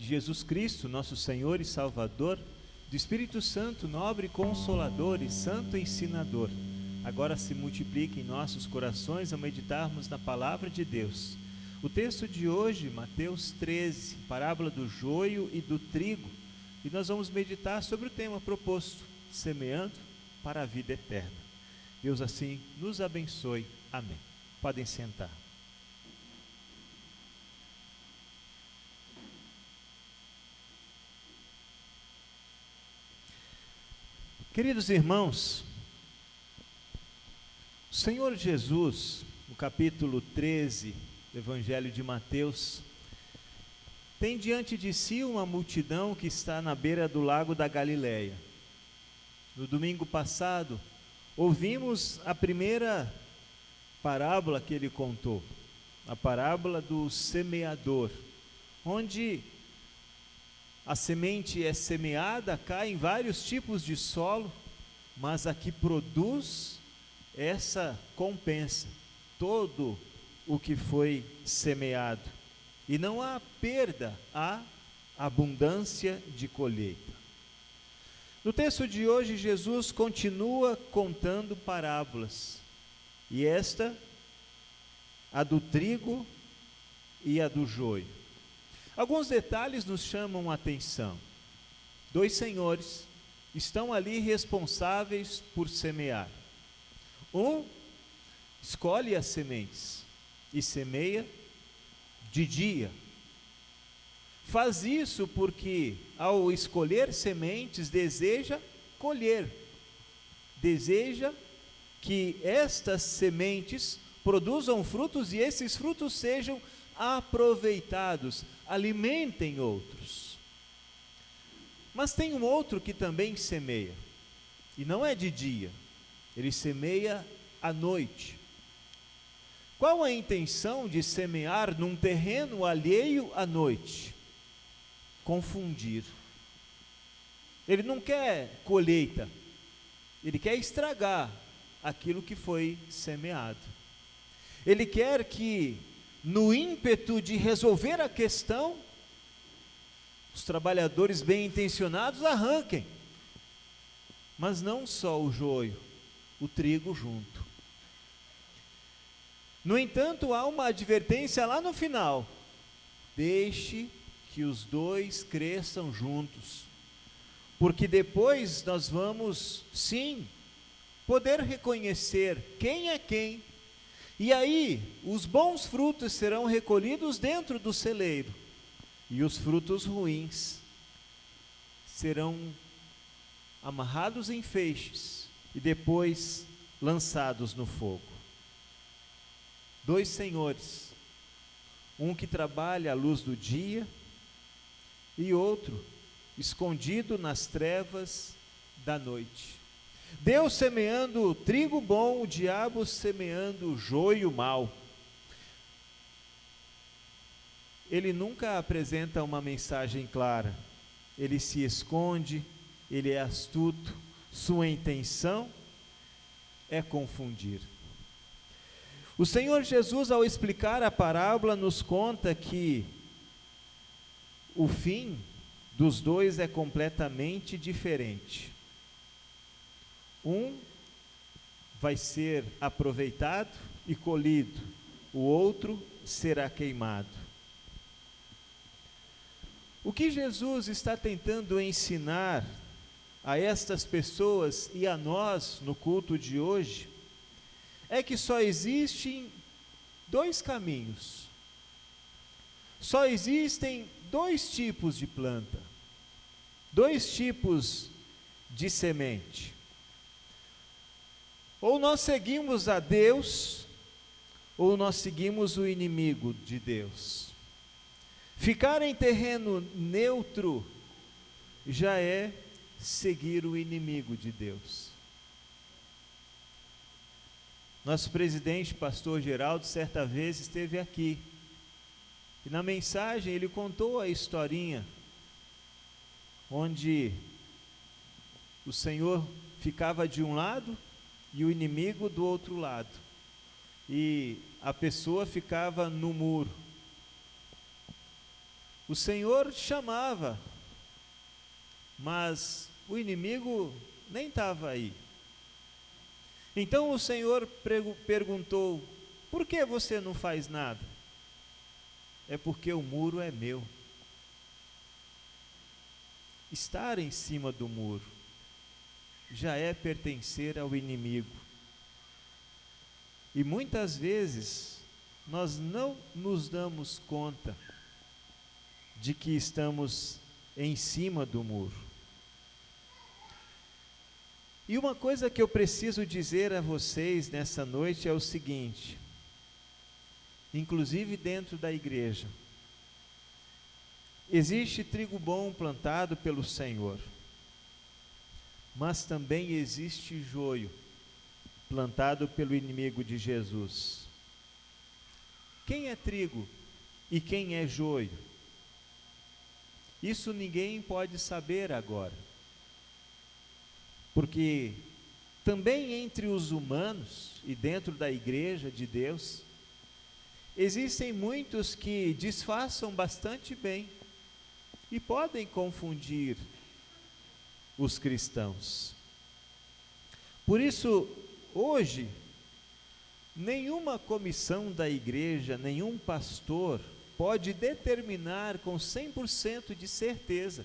Jesus Cristo, nosso Senhor e Salvador, do Espírito Santo, nobre Consolador e Santo Ensinador, agora se multiplique em nossos corações ao meditarmos na Palavra de Deus. O texto de hoje, Mateus 13, parábola do joio e do trigo, e nós vamos meditar sobre o tema proposto, semeando para a vida eterna. Deus assim nos abençoe. Amém. Podem sentar. Queridos irmãos, o Senhor Jesus, no capítulo 13 do Evangelho de Mateus, tem diante de si uma multidão que está na beira do lago da Galileia. No domingo passado, ouvimos a primeira parábola que ele contou, a parábola do semeador, onde a semente é semeada, cai em vários tipos de solo, mas a que produz essa compensa todo o que foi semeado. E não há perda, há abundância de colheita. No texto de hoje, Jesus continua contando parábolas. E esta, a do trigo e a do joio. Alguns detalhes nos chamam a atenção. Dois senhores estão ali responsáveis por semear. Um escolhe as sementes e semeia de dia. Faz isso porque, ao escolher sementes, deseja colher. Deseja que estas sementes produzam frutos e esses frutos sejam aproveitados, alimentem outros. Mas tem um outro que também semeia, e não é de dia, ele semeia à noite. Qual a intenção de semear num terreno alheio à noite? Confundir. Ele não quer colheita, ele quer estragar aquilo que foi semeado. Ele quer que, no ímpeto de resolver a questão, os trabalhadores bem intencionados arranquem, mas não só o joio, o trigo junto. No entanto, há uma advertência lá no final: deixe que os dois cresçam juntos, porque depois nós vamos, sim, poder reconhecer quem é quem. E aí, os bons frutos serão recolhidos dentro do celeiro, e os frutos ruins serão amarrados em feixes e depois lançados no fogo. Dois senhores, um que trabalha à luz do dia e outro escondido nas trevas da noite. Deus semeando trigo bom, o diabo semeando joio mau. Ele nunca apresenta uma mensagem clara, ele se esconde, ele é astuto, sua intenção é confundir. O Senhor Jesus, ao explicar a parábola, nos conta que o fim dos dois é completamente diferente. Um vai ser aproveitado e colhido, o outro será queimado. O que Jesus está tentando ensinar a estas pessoas e a nós no culto de hoje é que só existem dois caminhos, só existem dois tipos de planta, dois tipos de semente. Ou nós seguimos a Deus, ou nós seguimos o inimigo de Deus. Ficar em terreno neutro já é seguir o inimigo de Deus. Nosso presidente, pastor Geraldo, certa vez esteve aqui, e na mensagem ele contou a historinha, onde o Senhor ficava de um lado e o inimigo do outro lado, e a pessoa ficava no muro. O Senhor chamava, mas o inimigo nem estava aí. Então o Senhor perguntou: por que você não faz nada? É porque o muro é meu. Estar em cima do muro já é pertencer ao inimigo. E muitas vezes nós não nos damos conta de que estamos em cima do muro. E uma coisa que eu preciso dizer a vocês nessa noite é o seguinte, inclusive dentro da igreja: existe trigo bom plantado pelo Senhor, mas também existe joio plantado pelo inimigo de Jesus. Quem é trigo e quem é joio? Isso ninguém pode saber agora, porque também entre os humanos e dentro da igreja de Deus, existem muitos que disfarçam bastante bem e podem confundir os cristãos. Por isso, hoje, nenhuma comissão da igreja, nenhum pastor pode determinar com 100% de certeza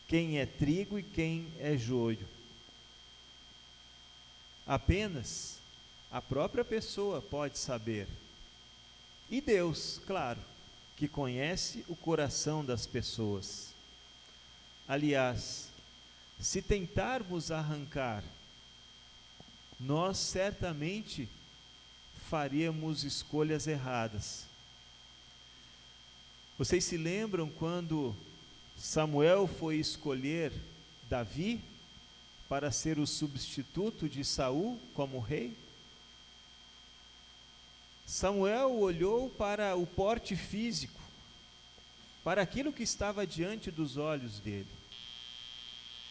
quem é trigo e quem é joio. Apenas a própria pessoa pode saber. E Deus, claro, que conhece o coração das pessoas. Aliás, se tentarmos arrancar, nós certamente faríamos escolhas erradas. Vocês se lembram quando Samuel foi escolher Davi para ser o substituto de Saul como rei? Samuel olhou para o porte físico, para aquilo que estava diante dos olhos dele.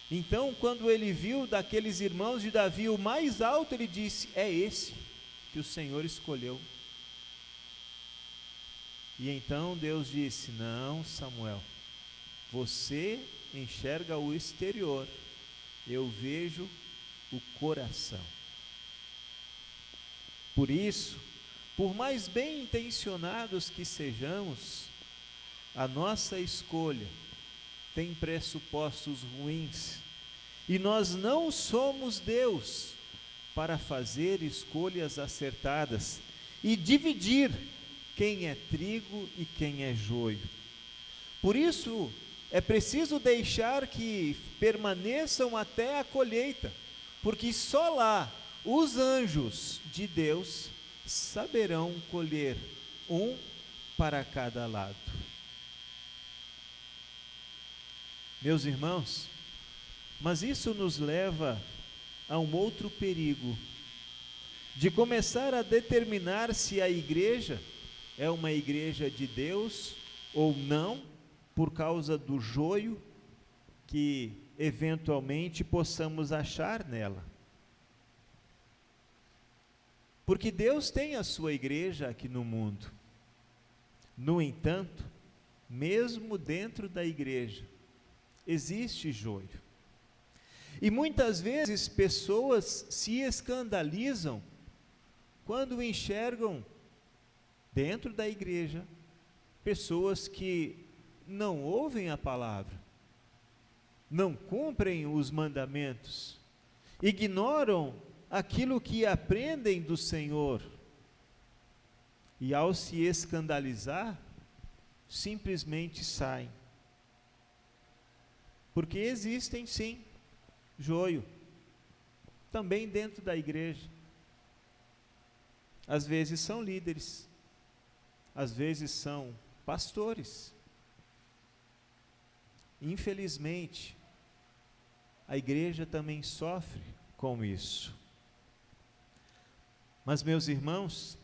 Então, quando ele viu daqueles irmãos de Davi o mais alto, ele disse: é esse que o Senhor escolheu. E então Deus disse: não, Samuel, você enxerga o exterior, eu vejo o coração. Por isso, por mais bem intencionados que sejamos, a nossa escolha tem pressupostos ruins, e nós não somos Deus para fazer escolhas acertadas e dividir quem é trigo e quem é joio. Por isso, é preciso deixar que permaneçam até a colheita, porque só lá os anjos de Deus saberão colher um para cada lado. Meus irmãos, mas isso nos leva a um outro perigo, de começar a determinar se a igreja é uma igreja de Deus ou não, por causa do joio que eventualmente possamos achar nela. Porque Deus tem a sua igreja aqui no mundo. No entanto, mesmo dentro da igreja, existe joio. E muitas vezes pessoas se escandalizam quando enxergam dentro da igreja pessoas que não ouvem a palavra, não cumprem os mandamentos, ignoram aquilo que aprendem do Senhor, e ao se escandalizar, simplesmente saem. Porque existem sim joio também dentro da igreja. Às vezes são líderes, às vezes são pastores. Infelizmente, a igreja também sofre com isso. Mas, meus irmãos,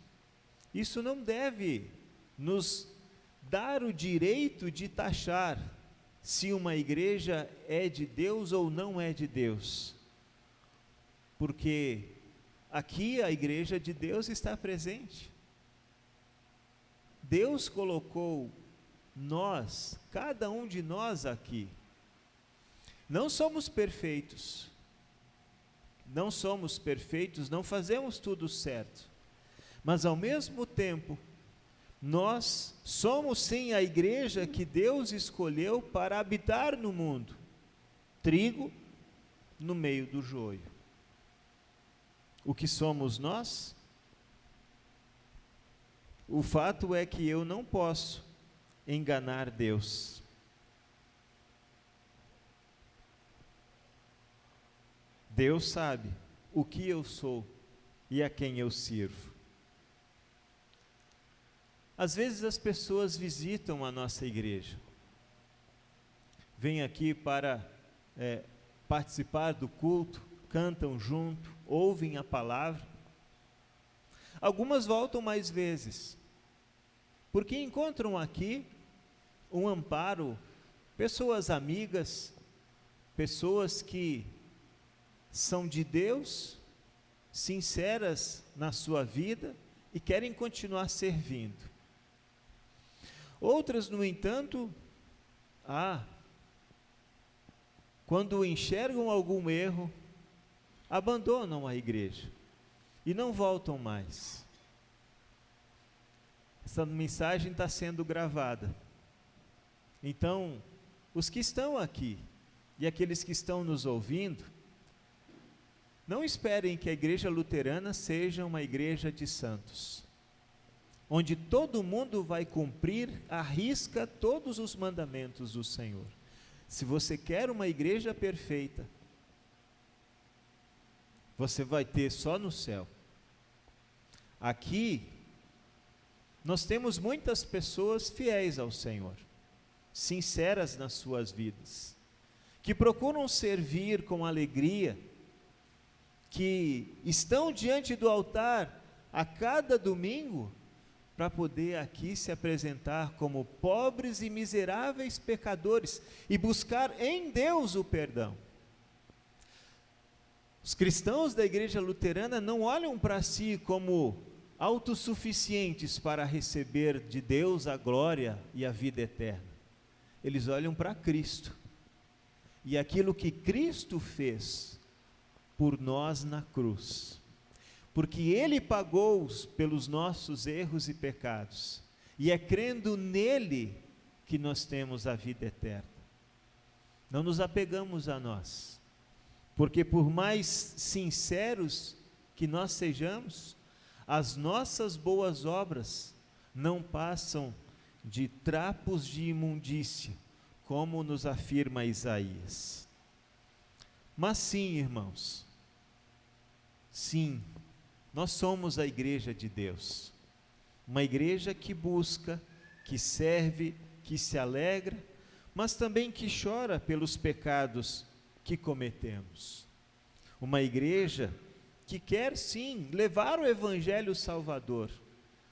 isso não deve nos dar o direito de taxar se uma igreja é de Deus ou não é de Deus, porque aqui a igreja de Deus está presente. Deus colocou nós, cada um de nós aqui, não somos perfeitos. Não somos perfeitos, não fazemos tudo certo. Mas ao mesmo tempo, nós somos sim a igreja que Deus escolheu para habitar no mundo. Trigo no meio do joio. O que somos nós? O fato é que eu não posso enganar Deus. Deus sabe o que eu sou e a quem eu sirvo. Às vezes as pessoas visitam a nossa igreja, vêm aqui para participar do culto, cantam junto, ouvem a palavra. Algumas voltam mais vezes, porque encontram aqui um amparo, pessoas amigas, pessoas que são de Deus, sinceras na sua vida e querem continuar servindo. Outras, no entanto, quando enxergam algum erro, abandonam a igreja e não voltam mais. Essa mensagem está sendo gravada. Então, os que estão aqui e aqueles que estão nos ouvindo, não esperem que a igreja luterana seja uma igreja de santos, onde todo mundo vai cumprir à risca todos os mandamentos do Senhor. Se você quer uma igreja perfeita, você vai ter só no céu. Aqui, nós temos muitas pessoas fiéis ao Senhor, sinceras nas suas vidas, que procuram servir com alegria, que estão diante do altar a cada domingo, para poder aqui se apresentar como pobres e miseráveis pecadores e buscar em Deus o perdão. Os cristãos da igreja luterana não olham para si como autossuficientes para receber de Deus a glória e a vida eterna. Eles olham para Cristo e aquilo que Cristo fez por nós na cruz, porque Ele pagou pelos nossos erros e pecados, e é crendo nele que nós temos a vida eterna. Não nos apegamos a nós, porque por mais sinceros que nós sejamos, as nossas boas obras não passam de trapos de imundícia, como nos afirma Isaías. Mas sim, irmãos, sim, nós somos a igreja de Deus, uma igreja que busca, que serve, que se alegra, mas também que chora pelos pecados que cometemos. Uma igreja que quer sim levar o Evangelho Salvador,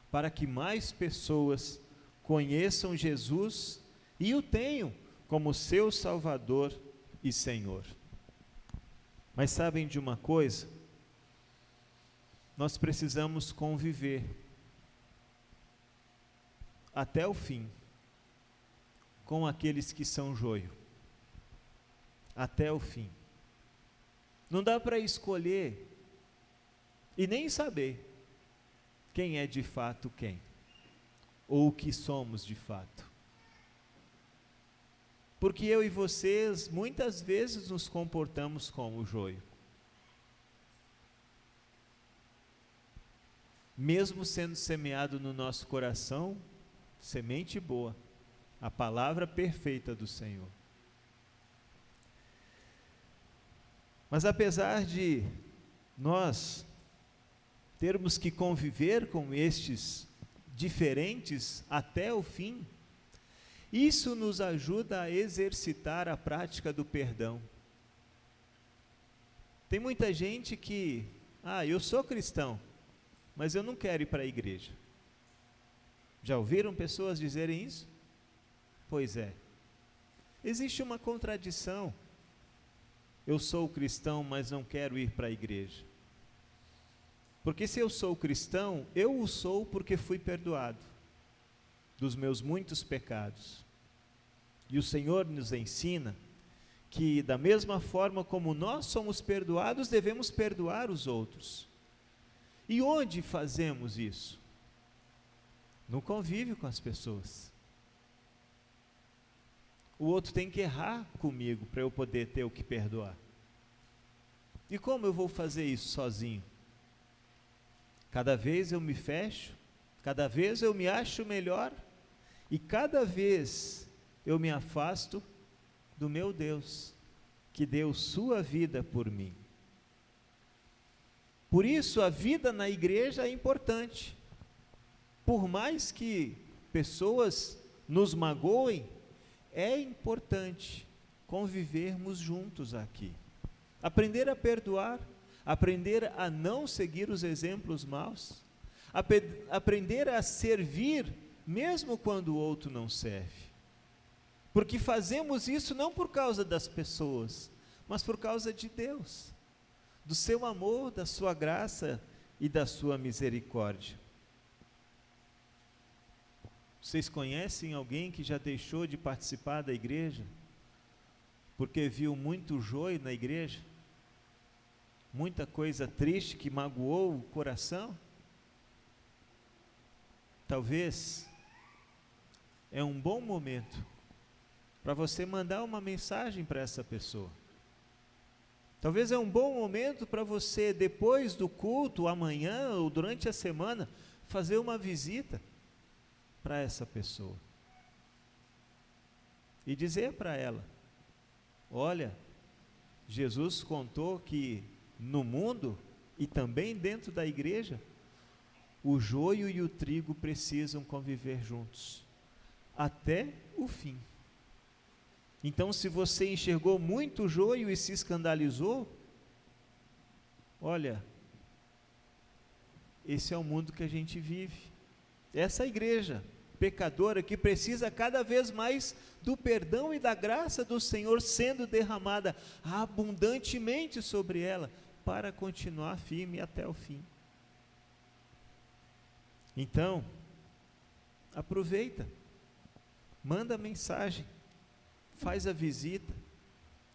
para que mais pessoas conheçam Jesus e o tenham como seu Salvador e Senhor. Mas sabem de uma coisa? Nós precisamos conviver até o fim com aqueles que são joio, até o fim. Não dá para escolher e nem saber quem é de fato quem, ou o que somos de fato. Porque eu e vocês muitas vezes nos comportamos como o joio. Mesmo sendo semeado no nosso coração, semente boa, a palavra perfeita do Senhor. Mas apesar de nós termos que conviver com estes diferentes até o fim, isso nos ajuda a exercitar a prática do perdão. Tem muita gente que, eu sou cristão, mas eu não quero ir para a igreja. Já ouviram pessoas dizerem isso? Pois é. Existe uma contradição. Eu sou cristão, mas não quero ir para a igreja. Porque se eu sou cristão, eu o sou porque fui perdoado. dos meus muitos pecados. E o Senhor nos ensina que, da mesma forma como nós somos perdoados, devemos perdoar os outros. E onde fazemos isso? No convívio com as pessoas. O outro tem que errar comigo para eu poder ter o que perdoar. E como eu vou fazer isso sozinho? Cada vez eu me fecho, cada vez eu me acho melhor, e cada vez eu me afasto do meu Deus, que deu sua vida por mim. Por isso a vida na igreja é importante. Por mais que pessoas nos magoem, é importante convivermos juntos aqui. Aprender a perdoar, aprender a não seguir os exemplos maus, aprender a servir mesmo quando o outro não serve. Porque fazemos isso não por causa das pessoas, mas por causa de Deus, do seu amor, da sua graça e da sua misericórdia. Vocês conhecem alguém que já deixou de participar da igreja porque viu muito joio na igreja? Muita coisa triste que magoou o coração? Talvez é um bom momento para você mandar uma mensagem para essa pessoa. Talvez é um bom momento para você, depois do culto, amanhã ou durante a semana, fazer uma visita para essa pessoa e dizer para ela: olha, Jesus contou que no mundo e também dentro da igreja, o joio e o trigo precisam conviver juntos até o fim. Então, se você enxergou muito joio e se escandalizou, olha, esse é o mundo que a gente vive. Essa igreja pecadora que precisa cada vez mais do perdão e da graça do Senhor sendo derramada abundantemente sobre ela, para continuar firme até o fim. Então, aproveita, manda mensagem, faz a visita,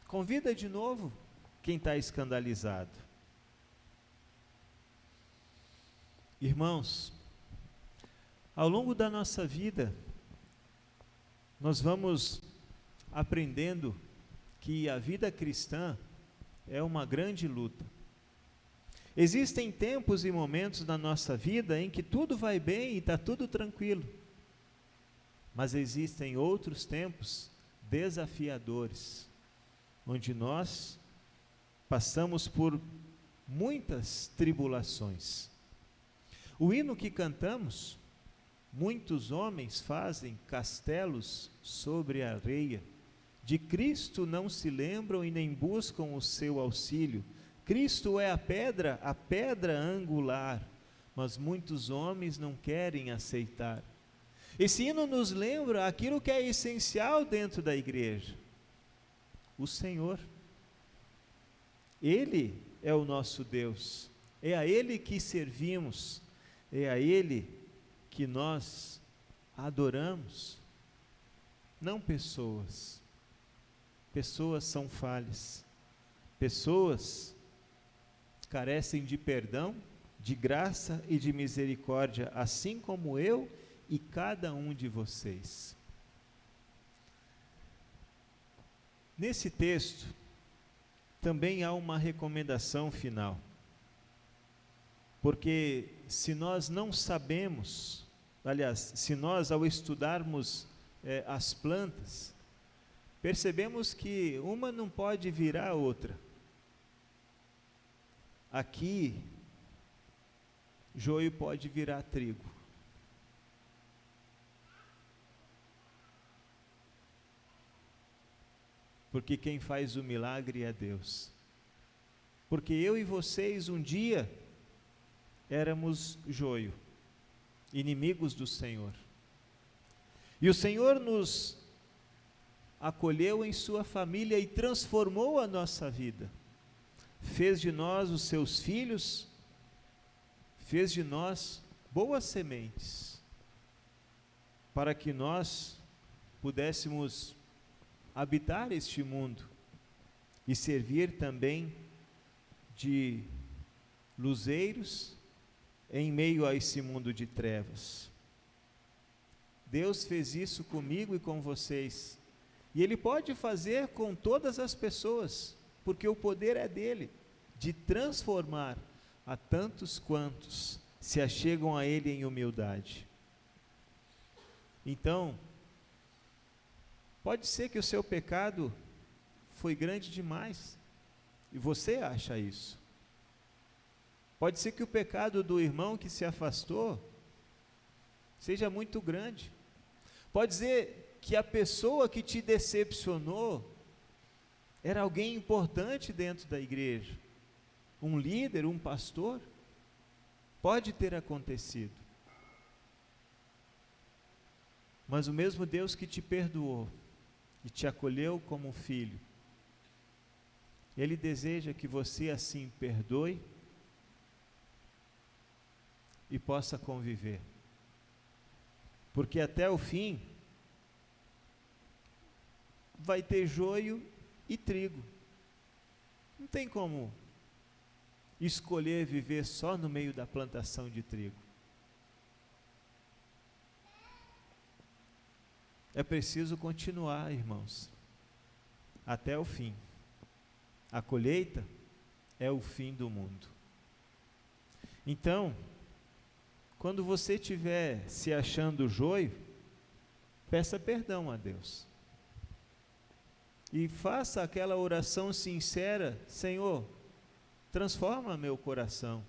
convida de novo quem está escandalizado. Irmãos, ao longo da nossa vida, nós vamos aprendendo que a vida cristã é uma grande luta. Existem tempos e momentos na nossa vida em que tudo vai bem e está tudo tranquilo. Mas existem outros tempos desafiadores, onde nós passamos por muitas tribulações. O hino que cantamos, muitos homens fazem castelos sobre a areia, de Cristo não se lembram e nem buscam o seu auxílio. Cristo é a pedra angular, mas muitos homens não querem aceitar. Esse hino nos lembra aquilo que é essencial dentro da igreja: o Senhor. Ele é o nosso Deus, é a Ele que servimos, é a Ele que nós adoramos, não pessoas. Pessoas são falhas, pessoas carecem de perdão, de graça e de misericórdia, assim como eu e cada um de vocês. Nesse texto, também há uma recomendação final, porque se nós não sabemos, aliás, se nós ao estudarmos as plantas, percebemos que uma não pode virar a outra. Aqui, joio pode virar trigo. Porque quem faz o milagre é Deus. Porque eu e vocês um dia éramos joio, inimigos do Senhor. E o Senhor nos acolheu em sua família e transformou a nossa vida. Fez de nós os seus filhos, fez de nós boas sementes. para que nós pudéssemos habitar este mundo e servir também de luzeiros em meio a esse mundo de trevas. Deus fez isso comigo e com vocês, e Ele pode fazer com todas as pessoas, porque o poder é dele, de transformar a tantos quantos se achegam a Ele em humildade. Então, pode ser que o seu pecado foi grande demais, e você acha isso. Pode ser que o pecado do irmão que se afastou seja muito grande. Pode ser que a pessoa que te decepcionou era alguém importante dentro da igreja, um líder, um pastor. Pode ter acontecido. Mas o mesmo Deus que te perdoou e te acolheu como filho, Ele deseja que você assim perdoe e possa conviver. Porque até o fim vai ter joio e trigo. Não tem como escolher viver só no meio da plantação de trigo. É preciso continuar, irmãos, até o fim. A colheita é o fim do mundo. Então, quando você estiver se achando joio, peça perdão a Deus. E faça aquela oração sincera: Senhor, transforma meu coração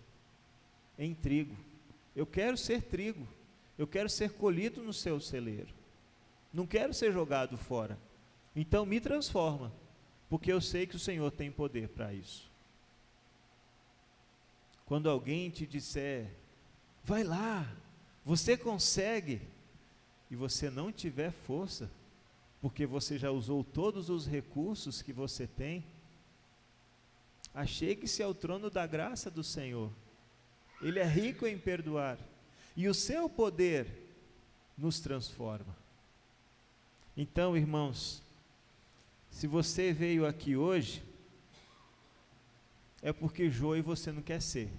em trigo. Eu quero ser trigo. Eu quero ser colhido no seu celeiro. Não quero ser jogado fora. Então me transforma, porque eu sei que o Senhor tem poder para isso. Quando alguém te disser: vai lá, você consegue, e você não tiver força, porque você já usou todos os recursos que você tem, achegue-se ao trono da graça do Senhor. Ele é rico em perdoar, e o seu poder nos transforma. Então, irmãos, se você veio aqui hoje, é porque joio você não quer ser.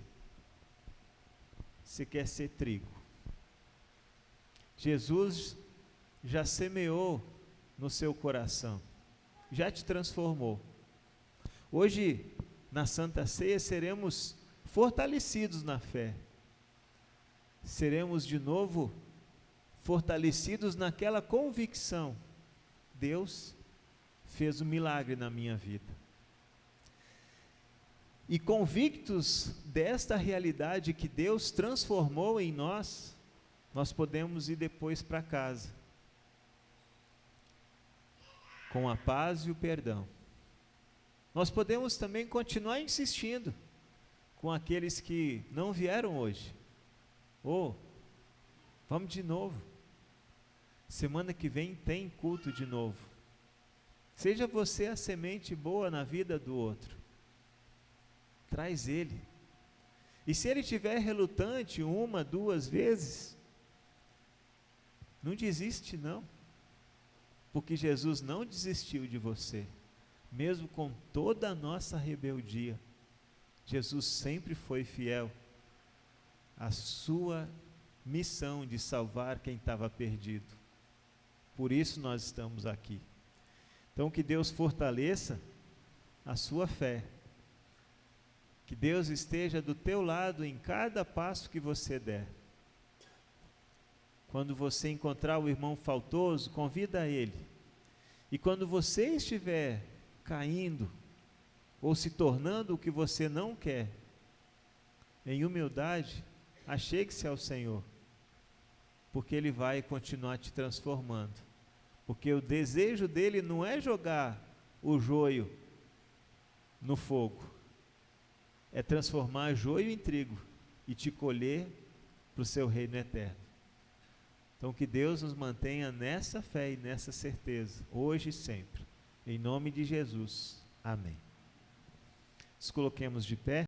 Você quer ser trigo. Jesus já semeou no seu coração, já te transformou. Hoje, na Santa Ceia, seremos fortalecidos na fé. Seremos de novo fortalecidos naquela convicção: Deus fez um milagre na minha vida. E convictos desta realidade que Deus transformou em nós, nós podemos ir depois para casa, com a paz e o perdão. Nós podemos também continuar insistindo com aqueles que não vieram hoje. Vamos de novo. Semana que vem tem culto de novo. Seja você a semente boa na vida do outro. Traz ele. E se ele estiver relutante 1, 2 vezes, não desiste não. Porque Jesus não desistiu de você. Mesmo com toda a nossa rebeldia, Jesus sempre foi fiel à sua missão de salvar quem estava perdido. Por isso nós estamos aqui. Então que Deus fortaleça a sua fé. Que Deus esteja do teu lado em cada passo que você der. Quando você encontrar o irmão faltoso, convida ele. E quando você estiver caindo, ou se tornando o que você não quer, em humildade, achegue-se ao Senhor, porque Ele vai continuar te transformando. Porque o desejo dele não é jogar o joio no fogo, é transformar joio em trigo e te colher para o seu reino eterno. Então que Deus nos mantenha nessa fé e nessa certeza, hoje e sempre. Em nome de Jesus. Amém. Nos coloquemos de pé.